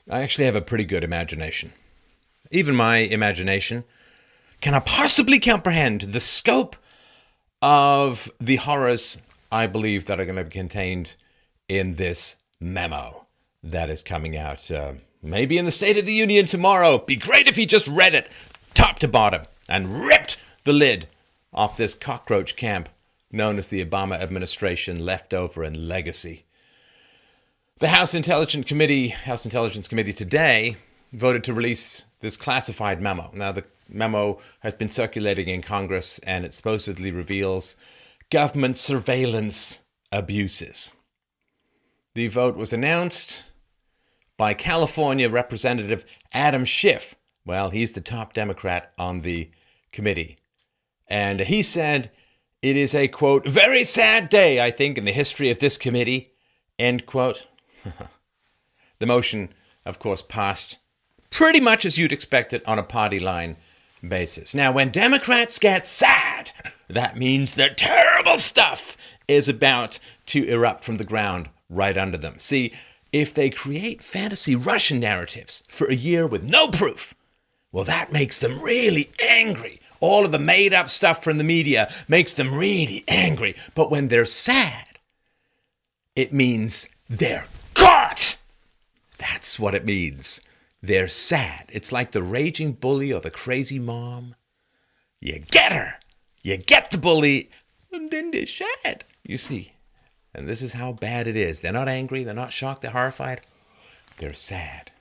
I actually have a pretty good imagination. Even my imagination cannot possibly comprehend the scope of the horrors I believe that are going to be contained in this memo that is coming out maybe in the State of the Union tomorrow. Be great if he just read it top to bottom and ripped the lid off this cockroach camp known as the Obama administration leftover and legacy. The House Intelligence Committee today voted to release this classified memo. Now, the memo has been circulating in Congress, and it supposedly reveals government surveillance abuses. The vote was announced by California Representative Adam Schiff. Well, he's the top Democrat on the committee. And he said, it is a, quote, very sad day, I think, in the history of this committee, end quote. The motion, of course, passed pretty much as you'd expect it on a party line basis. Now, when Democrats get sad, that means that terrible stuff is about to erupt from the ground right under them. See, if they create fantasy Russian narratives for a year with no proof, well, that makes them really angry. All of the made-up stuff from the media makes them really angry. But when they're sad, it means they're caught. That's what it means. They're sad. It's like the raging bully or the crazy mom. You get her. You get the bully, and then they're sad. You see. And this is how bad it is. They're not angry. They're not shocked. They're horrified. They're sad.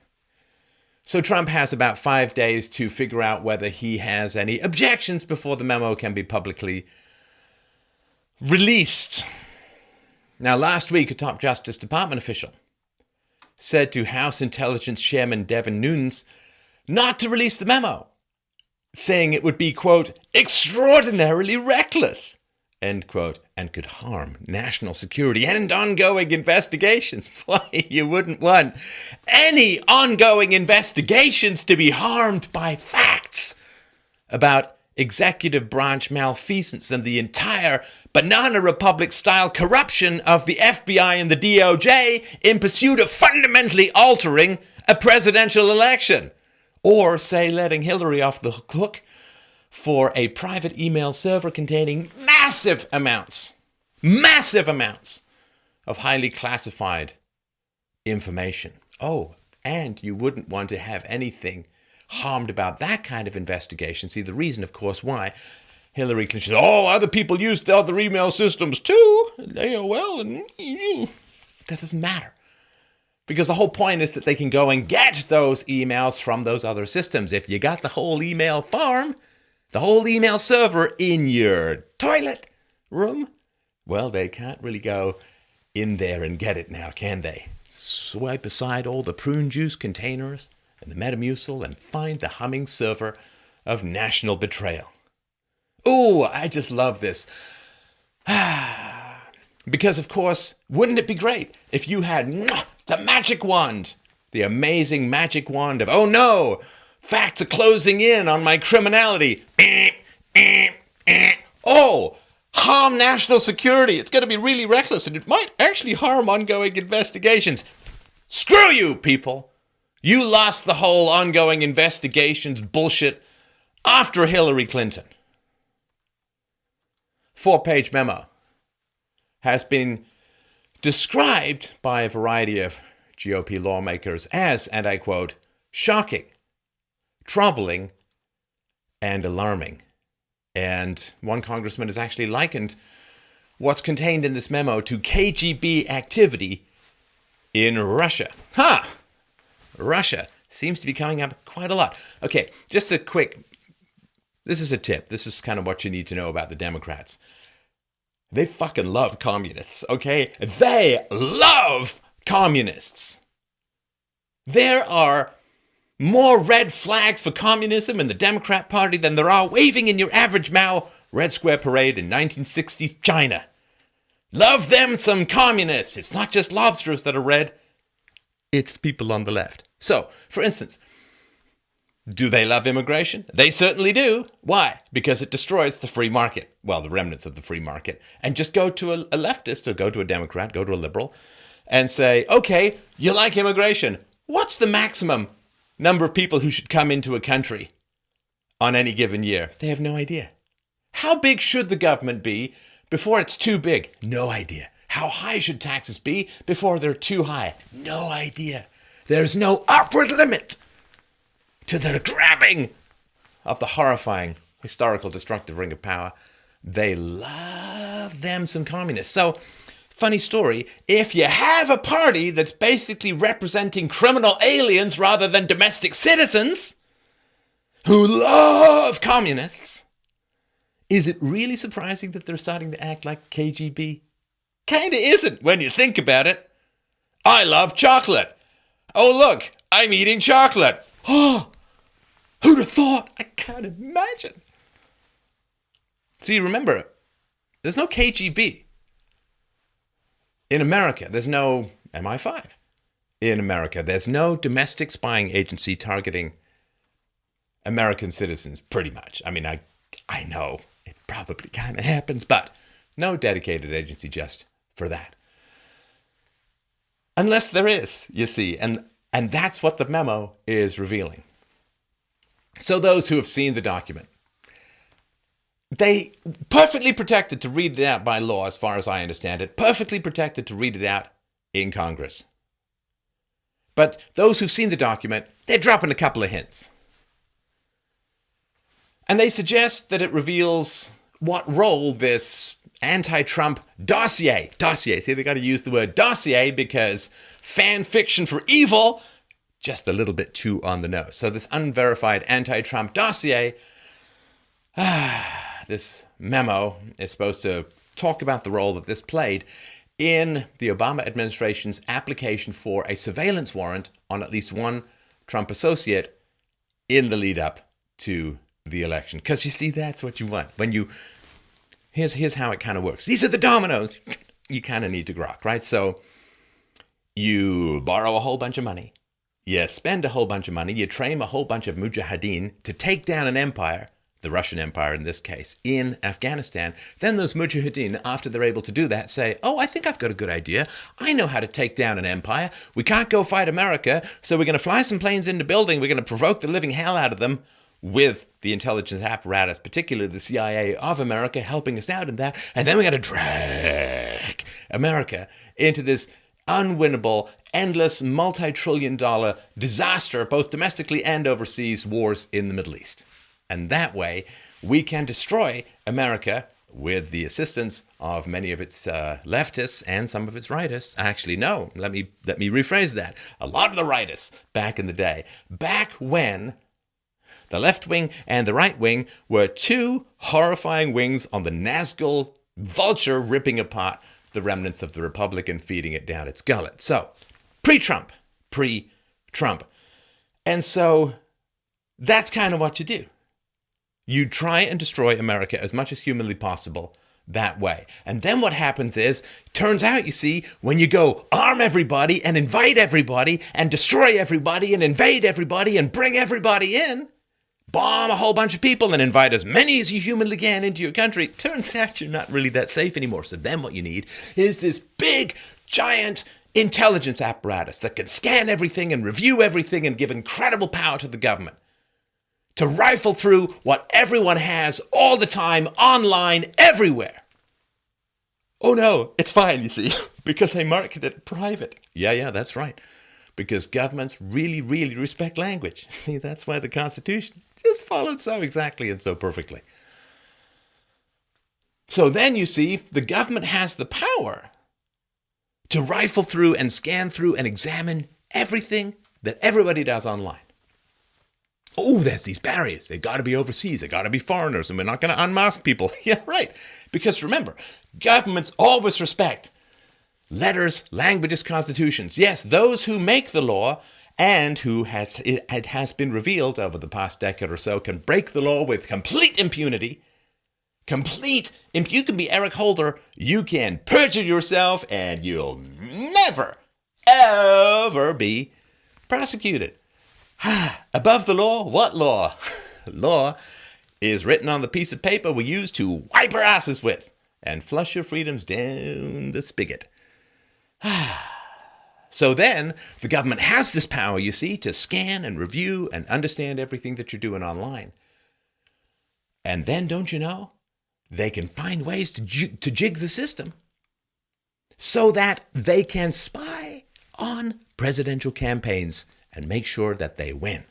So Trump has about 5 days to figure out whether he has any objections before the memo can be publicly released. Now, last week, a top Justice Department official said to House Intelligence Chairman Devin Nunes not to release the memo, saying it would be, quote, extraordinarily reckless, end quote, and could harm national security and ongoing investigations. Why, you wouldn't want any ongoing investigations to be harmed by facts about executive branch malfeasance and the entire banana republic-style corruption of the FBI and the DOJ in pursuit of fundamentally altering a presidential election. Or, say, letting Hillary off the hook for a private email server containing massive amounts of highly classified information. Oh, and you wouldn't want to have anything harmed about that kind of investigation. See, the reason, of course, why Hillary Clinton says, oh, other people used the other email systems too, AOL, and that doesn't matter. Because the whole point is that they can go and get those emails from those other systems. If you got the whole email farm, the whole email server in your toilet room, well, they can't really go in there and get it now, can they? Swipe aside all the prune juice containers and the Metamucil and find the humming server of national betrayal. Ooh, I just love this. Because, of course, wouldn't it be great if you had the magic wand, the amazing magic wand of, oh no, facts are closing in on my criminality. Oh, harm national security. It's going to be really reckless, and it might actually harm ongoing investigations. Screw you, people. You lost the whole ongoing investigations bullshit after Hillary Clinton. 4-page memo has been described by a variety of GOP lawmakers as, and I quote, shocking, troubling, and alarming. And one congressman has actually likened what's contained in this memo to KGB activity in Russia. Russia seems to be coming up quite a lot. Okay, just a quick, this is a tip. This is kind of what you need to know about the Democrats. They fucking love communists, okay? They love communists. There are more red flags for communism in the Democrat Party than there are waving in your average Mao Red Square Parade in 1960s China. Love them some communists. It's not just lobsters that are red. It's people on the left. So, for instance, do they love immigration? They certainly do. Why? Because it destroys the free market. Well, the remnants of the free market. And just go to a leftist or go to a Democrat, go to a liberal, and say, okay, you like immigration. What's the maximum number of people who should come into a country on any given year? They have no idea. How big should the government be before it's too big? No idea. How high should taxes be before they're too high? No idea. There's no upward limit to the grabbing of the horrifying historical destructive ring of power. They love them some communists. So, funny story, if you have a party that's basically representing criminal aliens rather than domestic citizens who love communists, is it really surprising that they're starting to act like KGB? Kinda isn't when you think about it. I love chocolate. Oh look, I'm eating chocolate. Oh, who'd have thought? I can't imagine. See, remember, there's no KGB. In America, there's no MI5. In America, there's no domestic spying agency targeting American citizens, pretty much. I mean, I know it probably kind of happens, but no dedicated agency just for that. Unless there is, you see, and that's what the memo is revealing. So those who have seen the document, they perfectly protected to read it out by law, as far as I understand it, perfectly protected to read it out in Congress. But those who've seen the document, they're dropping a couple of hints. And they suggest that it reveals what role this anti-Trump dossier, see, they got to use the word dossier because fan fiction for evil, just a little bit too on the nose. So this unverified anti-Trump dossier, this memo is supposed to talk about the role that this played in the Obama administration's application for a surveillance warrant on at least one Trump associate in the lead up to the election. Because you see, that's what you want. Here's how it kind of works. These are the dominoes you kind of need to grok, right? So you borrow a whole bunch of money. You spend a whole bunch of money. You train a whole bunch of mujahideen to take down an empire, the Russian Empire in this case, in Afghanistan. Then those mujahideen, after they're able to do that, say, oh, I think I've got a good idea. I know how to take down an empire. We can't go fight America, so we're going to fly some planes into building. We're going to provoke the living hell out of them with the intelligence apparatus, particularly the CIA of America, helping us out in that. And then we got to drag America into this unwinnable, endless, multi-trillion-dollar disaster, both domestically and overseas, wars in the Middle East. And that way, we can destroy America with the assistance of many of its leftists and some of its rightists. Actually, no, let me rephrase that. A lot of the rightists back in the day, back when the left wing and the right wing were two horrifying wings on the Nazgul vulture ripping apart the remnants of the Republic and feeding it down its gullet. So, pre-Trump. And so, that's kind of what you do. You try and destroy America as much as humanly possible that way. And then what happens is, turns out, you see, when you go arm everybody and invite everybody and destroy everybody and invade everybody and bring everybody in, bomb a whole bunch of people and invite as many as you humanly can into your country, turns out you're not really that safe anymore. So then what you need is this big, giant intelligence apparatus that can scan everything and review everything and give incredible power to the government to rifle through what everyone has all the time, online, everywhere. Oh no, it's fine, you see, because they market it private. Yeah, that's right. Because governments really, really respect language. See, that's why the Constitution just followed so exactly and so perfectly. So then, you see, the government has the power to rifle through and scan through and examine everything that everybody does online. Oh, there's these barriers. They got to be overseas. They got to be foreigners, and we're not going to unmask people. Yeah, right. Because remember, governments always respect letters, languages, constitutions. Yes, those who make the law and who it has been revealed over the past decade or so can break the law with complete impunity. You can be Eric Holder. You can perjure yourself, and you'll never, ever be prosecuted. Above the law, what law? Law is written on the piece of paper we use to wipe our asses with and flush your freedoms down the spigot. So then the government has this power, you see, to scan and review and understand everything that you're doing online. And then, don't you know, they can find ways to jig the system so that they can spy on presidential campaigns and make sure that they win.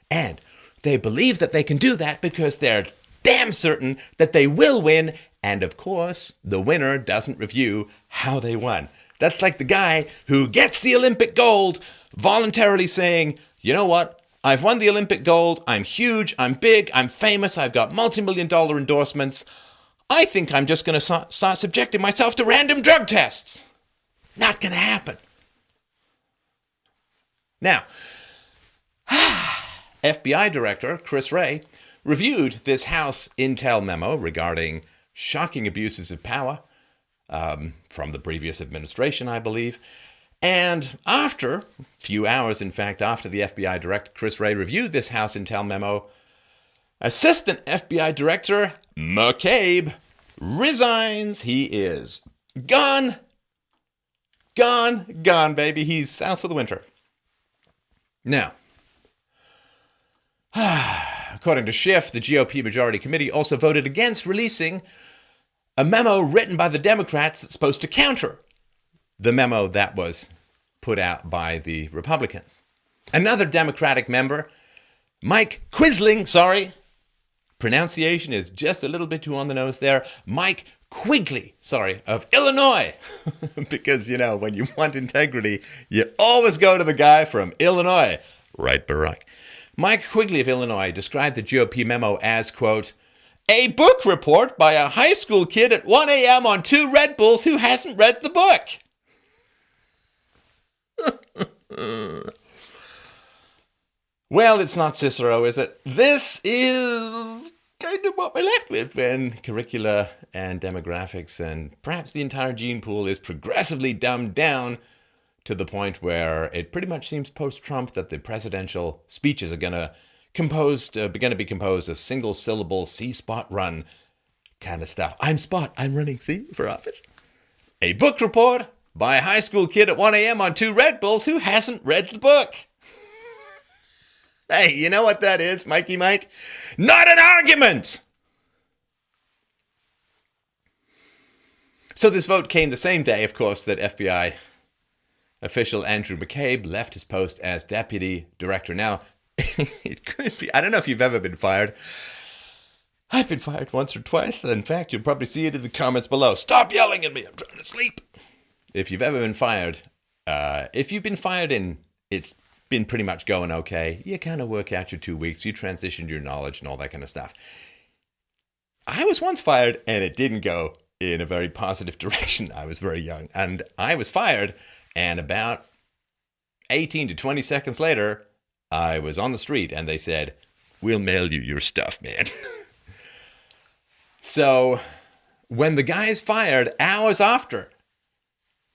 And they believe that they can do that because they're damn certain that they will win. And of course, the winner doesn't review how they won. That's like the guy who gets the Olympic gold voluntarily saying, you know what? I've won the Olympic gold. I'm huge. I'm big. I'm famous. I've got multi-million-dollar endorsements. I think I'm just going to start subjecting myself to random drug tests. Not going to happen. Now, FBI Director Chris Wray reviewed this House intel memo regarding shocking abuses of power from the previous administration, I believe. And after, a few hours, in fact, after the FBI Director Chris Wray reviewed this House intel memo, Assistant FBI Director McCabe resigns. He is gone. Gone, baby. He's south for the winter. Now, according to Schiff, the GOP Majority Committee also voted against releasing a memo written by the Democrats that's supposed to counter the memo that was put out by the Republicans. Another Democratic member, Mike Quisling, pronunciation is just a little bit too on the nose there, Mike Quigley, of Illinois. Because, you know, when you want integrity, you always go to the guy from Illinois. Right, Barack. Mike Quigley of Illinois described the GOP memo as, quote, a book report by a high school kid at 1 a.m. on 2 Red Bulls who hasn't read the book. Well, it's not Cicero, is it? This is kind of what we're left with when curricula and demographics and perhaps the entire gene pool is progressively dumbed down to the point where it pretty much seems post-Trump that the presidential speeches are going to be composed of single-syllable C-spot run kind of stuff. I'm Spot. I'm running for office. A book report by a high school kid at 1 a.m. on 2 Red Bulls who hasn't read the book. Hey, you know what that is, Mikey Mike? Not an argument! So this vote came the same day, of course, that FBI official Andrew McCabe left his post as deputy director. Now, it could be, I don't know if you've ever been fired. I've been fired once or twice. In fact, you'll probably see it in the comments below. Stop yelling at me, I'm trying to sleep. If you've ever been fired, and it's been pretty much going okay, you kind of work out your 2 weeks, you transitioned your knowledge and all that kind of stuff. I was once fired and it didn't go in a very positive direction. I was very young and I was fired, and about 18 to 20 seconds later, I was on the street and they said, we'll mail you your stuff, man. So when the guy's fired, hours after,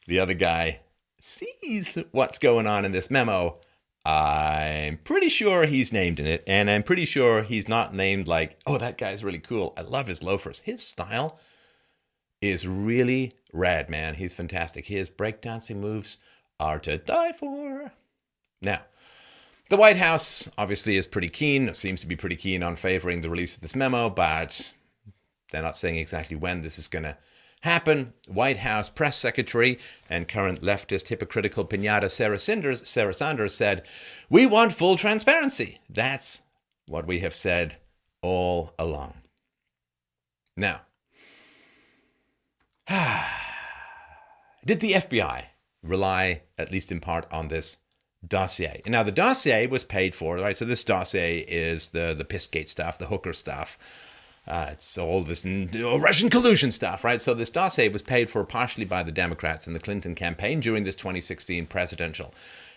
the other guy sees what's going on in this memo. I'm pretty sure he's named in it, and I'm pretty sure he's not named like, oh, that guy's really cool. I love his loafers. His style is really rad, man. He's fantastic. His breakdancing moves are to die for. Now, the White House obviously is pretty keen, seems to be pretty keen on favoring the release of this memo, but they're not saying exactly when this is going to happen. White House press secretary and current leftist hypocritical piñata Sarah Sanders said, we want full transparency. That's what we have said all along. Now, did the FBI rely, at least in part, on this dossier? Now, the dossier was paid for, right? So this dossier is the Pissgate stuff, the hooker stuff. It's all this Russian collusion stuff, right? So this dossier was paid for partially by the Democrats in the Clinton campaign during this 2016 presidential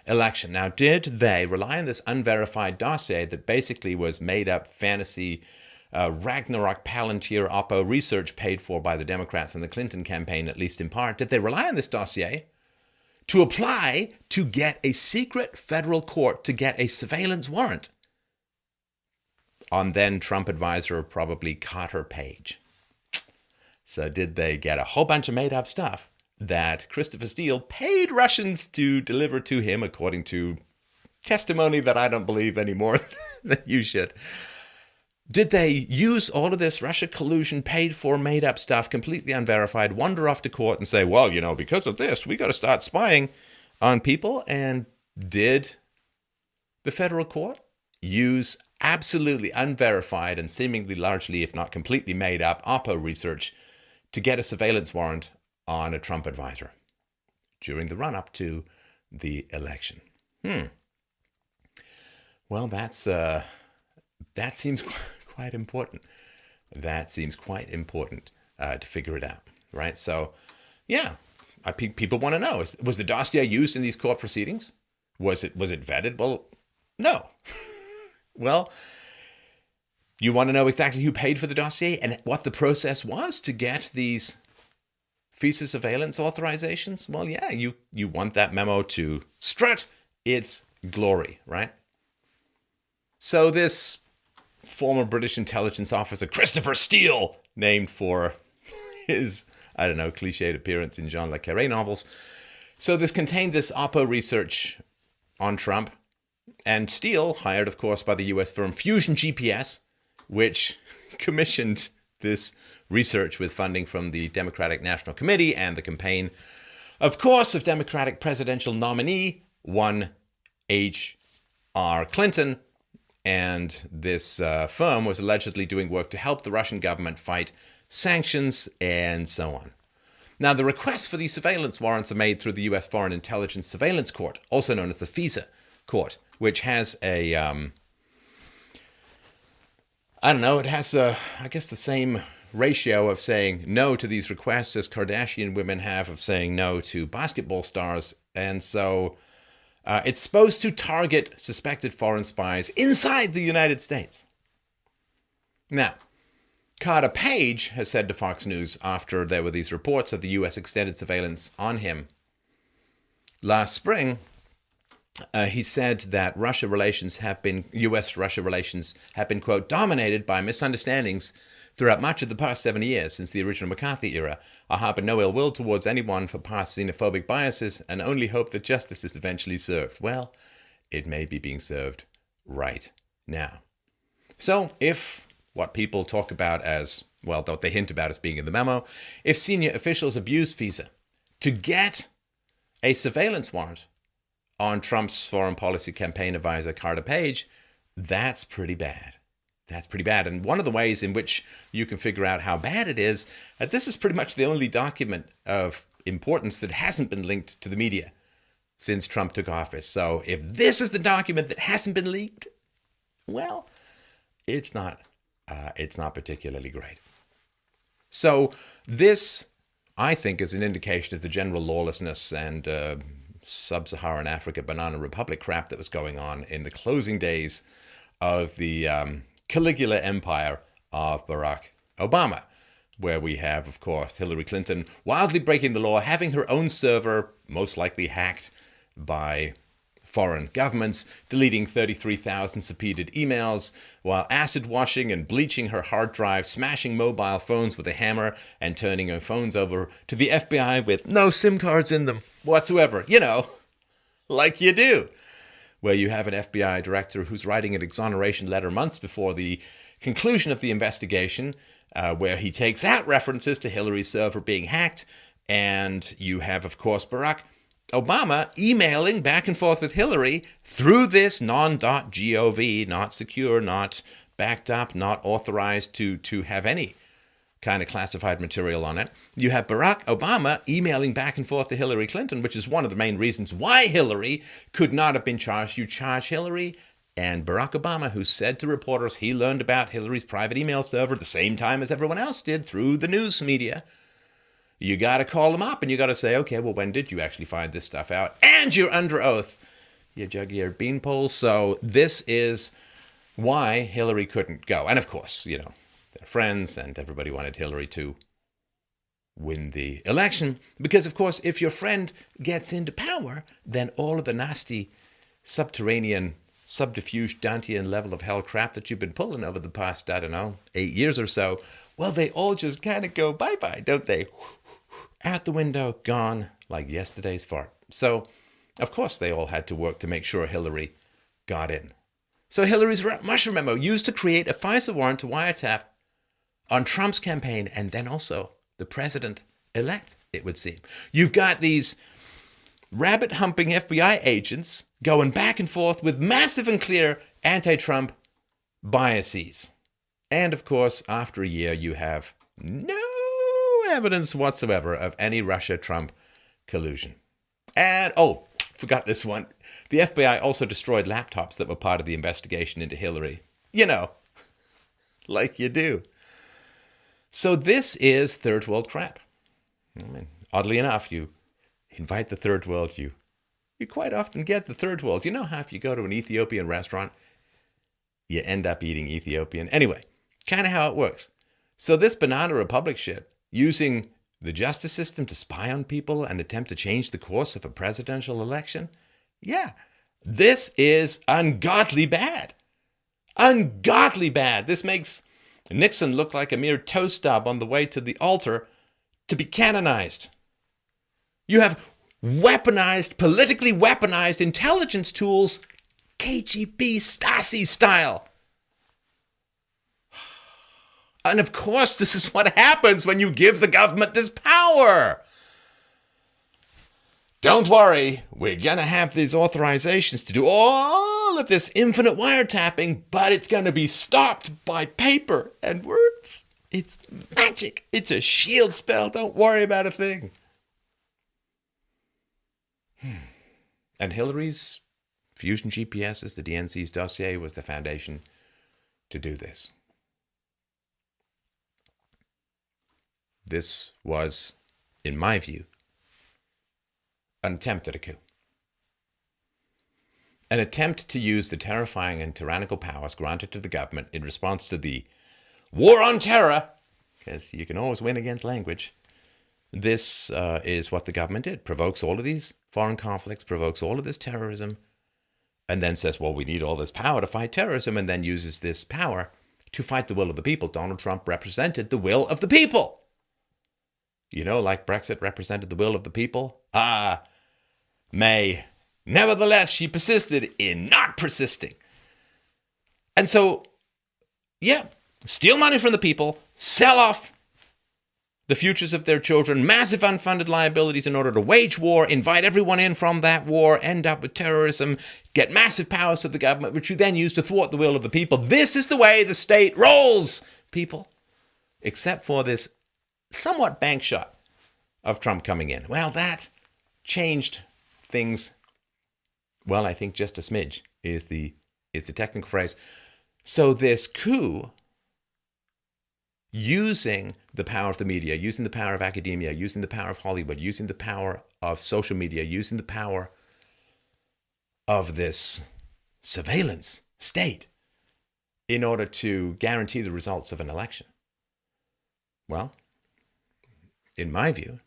election. Now, did they rely on this unverified dossier that basically was made up fantasy Ragnarok Palantir Oppo research paid for by the Democrats in the Clinton campaign, at least in part? Did they rely on this dossier to apply to get a secret federal court to get a surveillance warrant on then Trump advisor, probably Carter Page? So did they get a whole bunch of made up stuff that Christopher Steele paid Russians to deliver to him, according to testimony that I don't believe any more than you should. Did they use all of this Russia collusion, paid for, made up stuff, completely unverified, wander off to court and say, well, because of this, we got to start spying on people? And did the federal court use absolutely unverified and seemingly largely, if not completely made up, Oppo research to get a surveillance warrant on a Trump advisor during the run-up to the election? Well, that seems quite important. That seems quite important to figure it out, right? So, yeah, people want to know: was the dossier used in these court proceedings? Was it vetted? Well, no. Well, you want to know exactly who paid for the dossier and what the process was to get these FISA surveillance authorizations? Well, yeah, you want that memo to strut its glory, right? So this former British intelligence officer, Christopher Steele, named for his, cliched appearance in John le Carré novels. So this contained this Oppo research on Trump. And Steele, hired, of course, by the US firm Fusion GPS, which commissioned this research with funding from the Democratic National Committee and the campaign, of course, of Democratic presidential nominee, one H.R. Clinton. And this firm was allegedly doing work to help the Russian government fight sanctions and so on. Now, the requests for these surveillance warrants are made through the U.S. Foreign Intelligence Surveillance Court, also known as the FISA Court, which has it has, the same ratio of saying no to these requests as Kardashian women have of saying no to basketball stars. And so it's supposed to target suspected foreign spies inside the United States. Now, Carter Page has said to Fox News after there were these reports of the U.S. extended surveillance on him last spring, he said that U.S.-Russia relations have been, quote, dominated by misunderstandings throughout much of the past 70 years since the original McCarthy era. I harbor no ill will towards anyone for past xenophobic biases and only hope that justice is eventually served. Well, it may be being served right now. So if what people talk about as, well, what they hint about as being in the memo, if senior officials abuse FISA to get a surveillance warrant on Trump's foreign policy campaign advisor, Carter Page, that's pretty bad. That's pretty bad. And one of the ways in which you can figure out how bad it is, this is pretty much the only document of importance that hasn't been linked to the media since Trump took office. So if this is the document that hasn't been leaked, well, it's not particularly great. So this, I think, is an indication of the general lawlessness and sub-Saharan Africa banana republic crap that was going on in the closing days of the Caligula empire of Barack Obama, where we have, of course, Hillary Clinton wildly breaking the law, having her own server most likely hacked by foreign governments, deleting 33,000 subpoenaed emails, while acid washing and bleaching her hard drive, smashing mobile phones with a hammer, and turning her phones over to the FBI with no SIM cards in them whatsoever. Like you do. Where you have an FBI director who's writing an exoneration letter months before the conclusion of the investigation, where he takes out references to Hillary's server being hacked. And you have, of course, Barack Obama emailing back and forth with Hillary through this non.gov, not secure, not backed up, not authorized to have any kind of classified material on it. You have Barack Obama emailing back and forth to Hillary Clinton, which is one of the main reasons why Hillary could not have been charged. You charge Hillary, and Barack Obama, who said to reporters he learned about Hillary's private email server at the same time as everyone else did through the news media. You got to call them up and you got to say, okay, well, when did you actually find this stuff out? And you're under oath, you jug-eared beanpole. So this is why Hillary couldn't go. And of course, they're friends and everybody wanted Hillary to win the election. Because, of course, if your friend gets into power, then all of the nasty subterranean, subterfuge, Dantean level of hell crap that you've been pulling over the past, 8 years or so, well, they all just kind of go bye-bye, don't they? out the window, gone like yesterday's fart. So, of course, they all had to work to make sure Hillary got in. So Hillary's mushroom memo used to create a FISA warrant to wiretap on Trump's campaign and then also the president-elect, it would seem. You've got these rabbit-humping FBI agents going back and forth with massive and clear anti-Trump biases. And, of course, after a year, you have no evidence whatsoever of any Russia-Trump collusion. And, oh, forgot this one. The FBI also destroyed laptops that were part of the investigation into Hillary. You know, like you do. So this is third world crap. I mean, oddly enough, you invite the third world, you quite often get the third world. You know how if you go to an Ethiopian restaurant, you end up eating Ethiopian? Anyway, kind of how it works. So this Banana Republic shit, using the justice system to spy on people and attempt to change the course of a presidential election, yeah, this is ungodly bad. Ungodly bad. This makes Nixon look like a mere toe stub on the way to the altar to be canonized. You have weaponized, politically weaponized intelligence tools, KGB Stasi style. And of course, this is what happens when you give the government this power. Don't worry, we're going to have these authorizations to do all of this infinite wiretapping, but it's going to be stopped by paper and words. It's magic. It's a shield spell. Don't worry about a thing. And Hillary's Fusion GPSs, the DNC's dossier, was the foundation to do this. This was, in my view, an attempt at a coup. An attempt to use the terrifying and tyrannical powers granted to the government in response to the war on terror, because you can always win against language. This is what the government did. Provokes all of these foreign conflicts, provokes all of this terrorism, and then says, well, we need all this power to fight terrorism, and then uses this power to fight the will of the people. Donald Trump represented the will of the people. You know, like Brexit represented the will of the people. May. Nevertheless, she persisted in not persisting. And so, yeah, steal money from the people, sell off the futures of their children, massive unfunded liabilities in order to wage war, invite everyone in from that war, end up with terrorism, get massive powers to the government, which you then use to thwart the will of the people. This is the way the state rolls, people. Except for this somewhat bank shot of Trump coming in. Well, that changed things. Well, I think just a smidge is the technical phrase. So this coup, using the power of the media, using the power of academia, using the power of Hollywood, using the power of social media, using the power of this surveillance state in order to guarantee the results of an election. Well, in my view,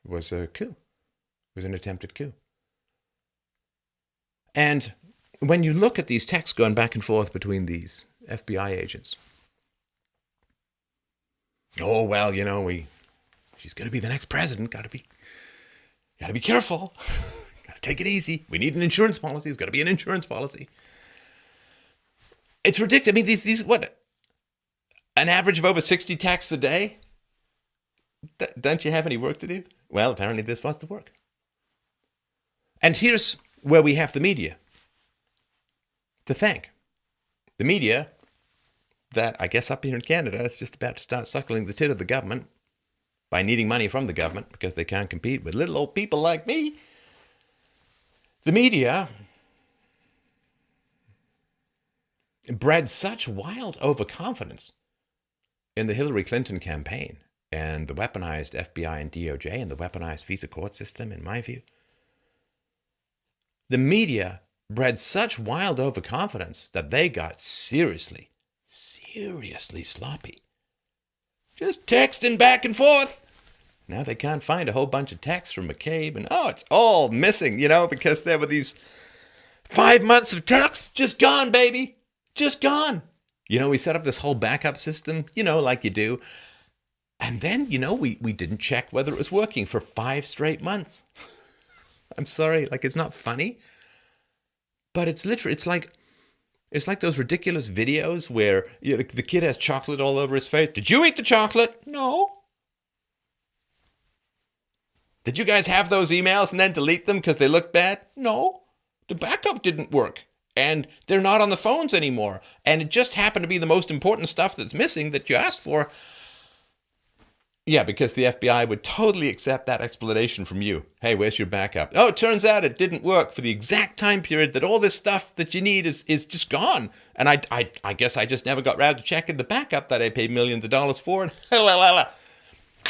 it was a coup. It was an attempted coup. And when you look at these texts going back and forth between these FBI agents, oh, well, you know, she's going to be the next president. Got to be careful. Got to take it easy. We need an insurance policy. There's got to be an insurance policy. It's ridiculous. I mean, these what? An average of over 60 texts a day? Don't you have any work to do? Well, apparently this was the work. And here's where we have the media to thank. The media that, I guess up here in Canada, is just about to start suckling the tit of the government by needing money from the government because they can't compete with little old people like me. The media bred such wild overconfidence in the Hillary Clinton campaign and the weaponized FBI and DOJ and the weaponized visa court system, in my view. The media bred such wild overconfidence that they got seriously sloppy. Just texting back and forth. Now they can't find a whole bunch of texts from McCabe, and it's all missing, because there were these 5 months of texts just gone, baby. Just gone. We set up this whole backup system, like you do. And then, we didn't check whether it was working for 5 straight months. I'm sorry, like, it's not funny, but it's literally, it's like those ridiculous videos where the kid has chocolate all over his face. Did you eat the chocolate? No. Did you guys have those emails and then delete them because they looked bad? No. The backup didn't work. And they're not on the phones anymore. And it just happened to be the most important stuff that's missing that you asked for. Yeah, because the FBI would totally accept that explanation from you. Hey, where's your backup? Oh, it turns out it didn't work for the exact time period that all this stuff that you need is just gone. And I guess I just never got around to checking the backup that I paid millions of dollars for.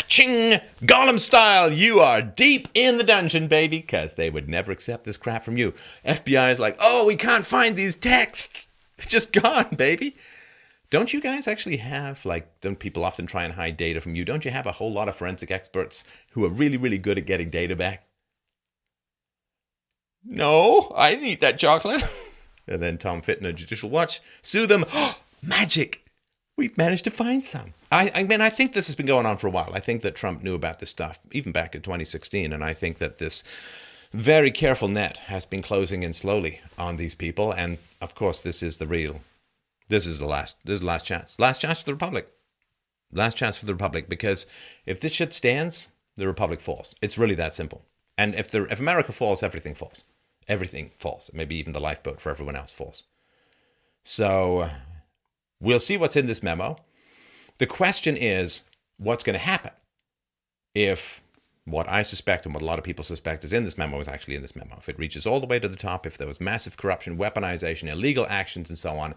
Ching! Gollum style, you are deep in the dungeon, baby, because they would never accept this crap from you. FBI is like, oh, we can't find these texts. They're just gone, baby. Don't you guys actually have, don't people often try and hide data from you? Don't you have a whole lot of forensic experts who are really, really good at getting data back? No, I didn't eat that chocolate. And then Tom Fitton and Judicial Watch sue them. Oh, magic! We've managed to find some. I mean, I think this has been going on for a while. I think that Trump knew about this stuff, even back in 2016. And I think that this very careful net has been closing in slowly on these people. And, of course, this is the last chance. Last chance for the Republic. Last chance for the Republic. Because if this shit stands, the Republic falls. It's really that simple. And if America falls, everything falls. Everything falls. Maybe even the lifeboat for everyone else falls. So we'll see what's in this memo. The question is, what's going to happen if what I suspect and what a lot of people suspect is in this memo is actually in this memo? If it reaches all the way to the top, if there was massive corruption, weaponization, illegal actions, and so on.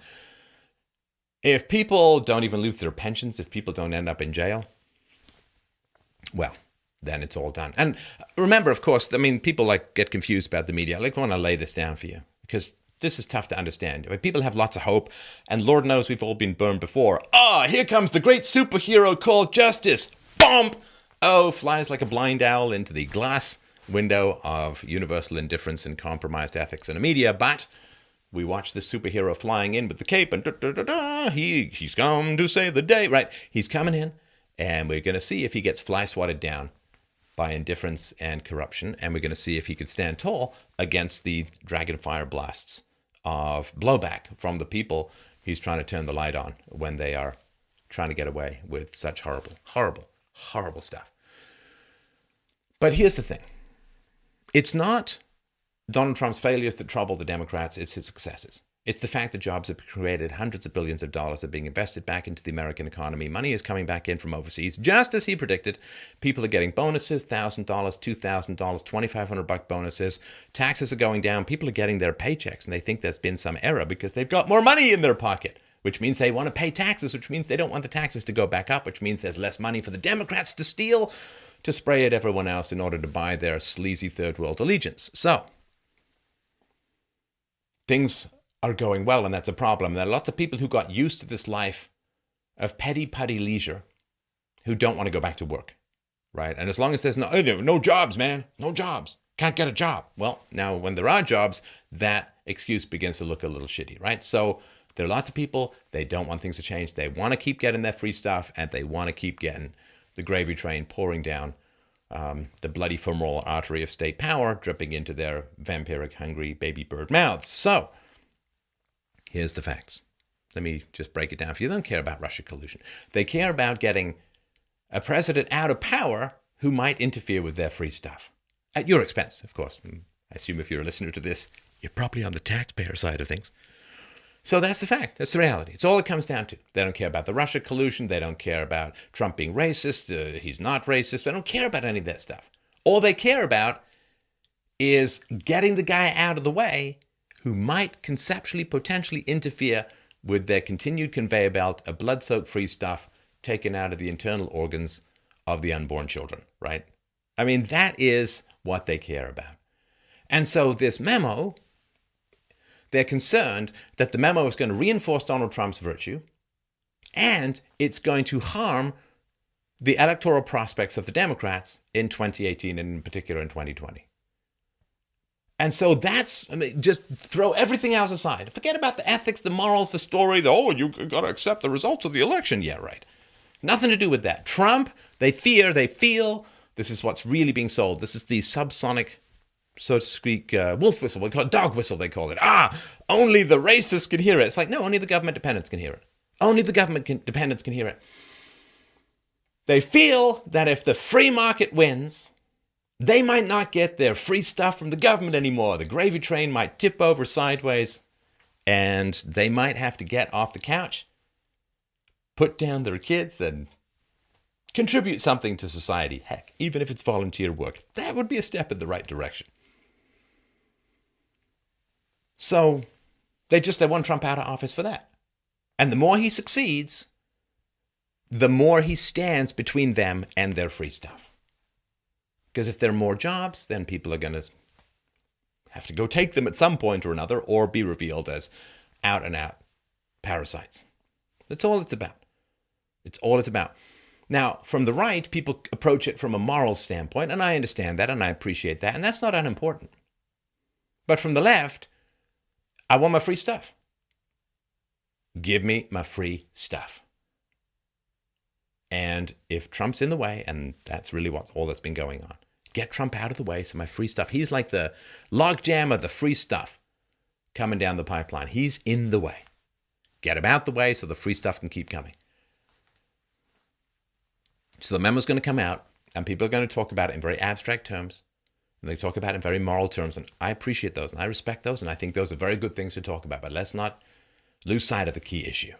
If people don't even lose their pensions, if people don't end up in jail, well, then it's all done. And remember, of course, I mean, people get confused about the media. I want to lay this down for you because this is tough to understand. I mean, people have lots of hope, and Lord knows we've all been burned before. Here comes the great superhero called justice. Bump! Oh, flies like a blind owl into the glass window of universal indifference and compromised ethics in the media. But we watch this superhero flying in with the cape, and he's come to save the day. Right? He's coming in, and we're going to see if he gets fly swatted down by indifference and corruption, and we're going to see if he could stand tall against the dragon fire blasts of blowback from the people he's trying to turn the light on when they are trying to get away with such horrible, horrible, horrible stuff. But here's the thing. It's not Donald Trump's failures that trouble the Democrats, it's his successes. It's the fact that jobs have been created, hundreds of billions of dollars are being invested back into the American economy. Money is coming back in from overseas, just as he predicted. People are getting bonuses, $1,000, $2,000, $2,500 bonuses. Taxes are going down. People are getting their paychecks, and they think there's been some error because they've got more money in their pocket, which means they want to pay taxes, which means they don't want the taxes to go back up, which means there's less money for the Democrats to steal, to spray at everyone else in order to buy their sleazy third world allegiance. So things are going well, and that's a problem. There are lots of people who got used to this life of petty leisure who don't want to go back to work, right? And as long as there's no jobs, man, no jobs, can't get a job. Well, now when there are jobs, that excuse begins to look a little shitty, right? So there are lots of people, they don't want things to change. They want to keep getting their free stuff, and they want to keep getting the gravy train pouring down the bloody femoral artery of state power, dripping into their vampiric, hungry baby bird mouths. So here's the facts. Let me just break it down for you. They don't care about Russia collusion. They care about getting a president out of power who might interfere with their free stuff. At your expense, of course. I assume if you're a listener to this, you're probably on the taxpayer side of things. So that's the fact. That's the reality. It's all it comes down to. They don't care about the Russia collusion. They don't care about Trump being racist. He's not racist. They don't care about any of that stuff. All they care about is getting the guy out of the way who might conceptually, potentially interfere with their continued conveyor belt of blood-soaked free stuff taken out of the internal organs of the unborn children, right? I mean, that is what they care about. And so this memo, they're concerned that the memo is going to reinforce Donald Trump's virtue, and it's going to harm the electoral prospects of the Democrats in 2018 and in particular in 2020. And so just throw everything else aside. Forget about the ethics, the morals, the story, you got to accept the results of the election. Yeah, right. Nothing to do with that. Trump, they fear, they feel. This is what's really being sold. This is the subsonic, so to speak, wolf whistle. We call it dog whistle, they call it. Only the racists can hear it. It's like, no, only the government dependents can hear it. Only the government dependents can hear it. They feel that if the free market wins, they might not get their free stuff from the government anymore. The gravy train might tip over sideways, and they might have to get off the couch, put down their kids, and contribute something to society. Heck, even if it's volunteer work, that would be a step in the right direction. So they want Trump out of office for that. And the more he succeeds, the more he stands between them and their free stuff. Because if there are more jobs, then people are going to have to go take them at some point or another, or be revealed as out and out parasites. That's all it's about. It's all it's about. Now, from the right, people approach it from a moral standpoint, and I understand that, and I appreciate that, and that's not unimportant. But from the left, I want my free stuff. Give me my free stuff. And if Trump's in the way, and that's really all that's been going on, get Trump out of the way so my free stuff, he's like the logjam of the free stuff coming down the pipeline. He's in the way. Get him out the way so the free stuff can keep coming. So the memo's going to come out, and people are going to talk about it in very abstract terms, and they talk about it in very moral terms, and I appreciate those, and I respect those, and I think those are very good things to talk about, but let's not lose sight of the key issue.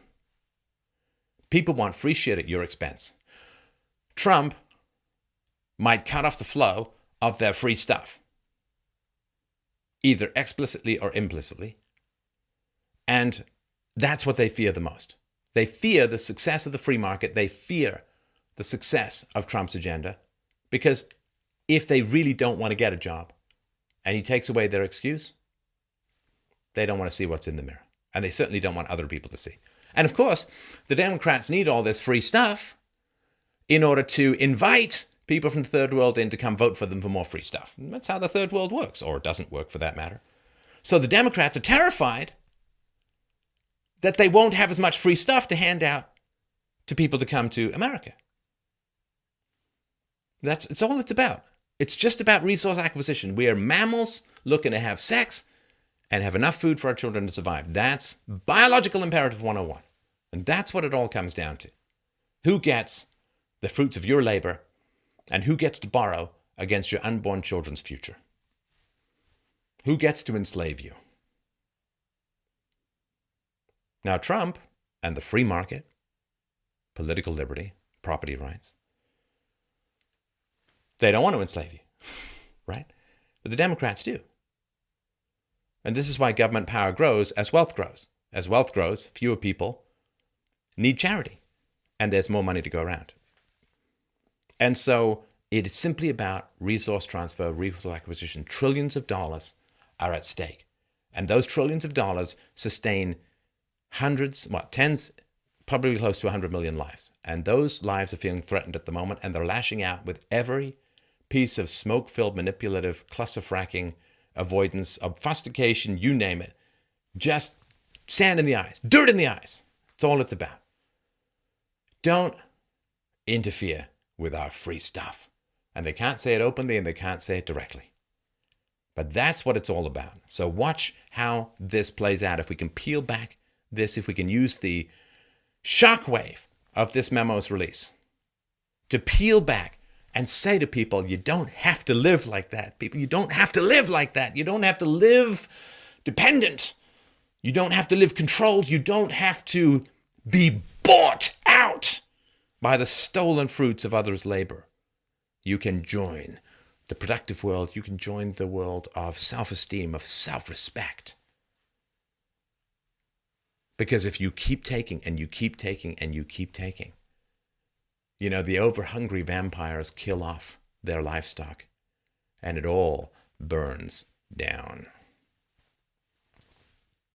People want free shit at your expense. Trump might cut off the flow of their free stuff, either explicitly or implicitly, and that's what they fear the most. They fear the success of the free market. They fear the success of Trump's agenda, because if they really don't want to get a job and he takes away their excuse, they don't want to see what's in the mirror. And they certainly don't want other people to see. And of course, the Democrats need all this free stuff in order to invite people from the third world in to come vote for them for more free stuff. And that's how the third world works, or doesn't work for that matter. So the Democrats are terrified that they won't have as much free stuff to hand out to people to come to America. It's all it's about. It's just about resource acquisition. We are mammals looking to have sex and have enough food for our children to survive. That's biological imperative 101. And that's what it all comes down to. Who gets the fruits of your labor, and who gets to borrow against your unborn children's future? Who gets to enslave you? Now, Trump and the free market, political liberty, property rights, they don't want to enslave you, right? But the Democrats do. And this is why government power grows as wealth grows. As wealth grows, fewer people need charity, and there's more money to go around. And so it is simply about resource transfer, resource acquisition. Trillions of dollars are at stake. And those trillions of dollars sustain tens, probably close to 100 million lives. And those lives are feeling threatened at the moment, and they're lashing out with every piece of smoke-filled, manipulative, cluster-fracking, avoidance, obfuscation, you name it. Just sand in the eyes, dirt in the eyes. That's all it's about. Don't interfere with our free stuff. And they can't say it openly, and they can't say it directly. But that's what it's all about. So watch how this plays out. If we can peel back this, if we can use the shockwave of this memo's release to peel back and say to people, you don't have to live like that. People, you don't have to live like that. You don't have to live dependent. You don't have to live controlled. You don't have to be bought out by the stolen fruits of others' labor. You can join the productive world. You can join the world of self-esteem, of self-respect. Because if you keep taking and you keep taking and you keep taking, you know, the over-hungry vampires kill off their livestock, and it all burns down.